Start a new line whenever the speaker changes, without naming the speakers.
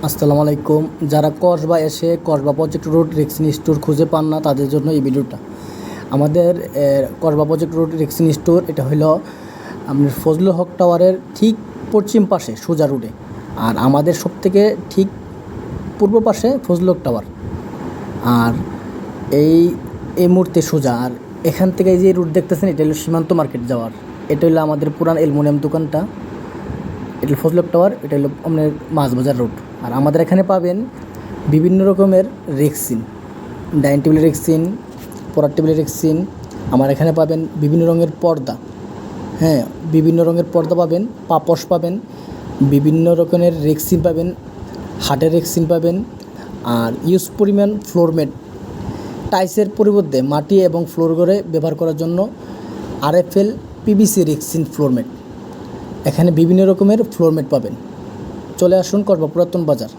আসসালামু আলাইকুম। যারা কসবা এসে Kasba project road rexine store খুঁজে পান না তাদের জন্য এই ভিডিওটা। আমাদের Kasba project road rexine store এটা হলো আপনার ফজলুল হক টাওয়ারের ঠিক পশ্চিম পাশে সোজা রোডে, আর আমাদের সবথেকে ঠিক পূর্ব পাশে ফজলুল হক টাওয়ার। আর এই এই মুহূর্তে সোজা, আর এখান থেকে এই যে রুট দেখতেছেন এটা হলো সীমান্ত মার্কেট যাওয়ার। এটা হলো আমাদের পুরান অ্যালুমিনিয়াম দোকানটা, এটা হলো ফজলুল হক টাওয়ার, এটা হলো আপনার মাছবাজার রোড। আর আমাদের এখানে পাবেন বিভিন্ন রকমের রেক্সিন, ডাইনিং টেবিলের রেক্সিন, পড়ার টেবিলের রেক্সিন। আমার এখানে পাবেন বিভিন্ন রঙের পর্দা, হ্যাঁ বিভিন্ন রঙের পর্দা পাবেন, পাপোশ পাবেন, বিভিন্ন রকমের রেক্সিন পাবেন, হাটের রেক্সিন পাবেন। আর ইউজ পরিমাণ ফ্লোরমেট, টাইসের পরিবর্তে মাটি এবং ফ্লোর করে ব্যবহার করার জন্য আরএফএল পিভিসি রেক্সিন ফ্লোরমেট। এখানে বিভিন্ন রকমের ফ্লোরমেট পাবেন। চলে আসুন কসবা পুরাতন বাজার।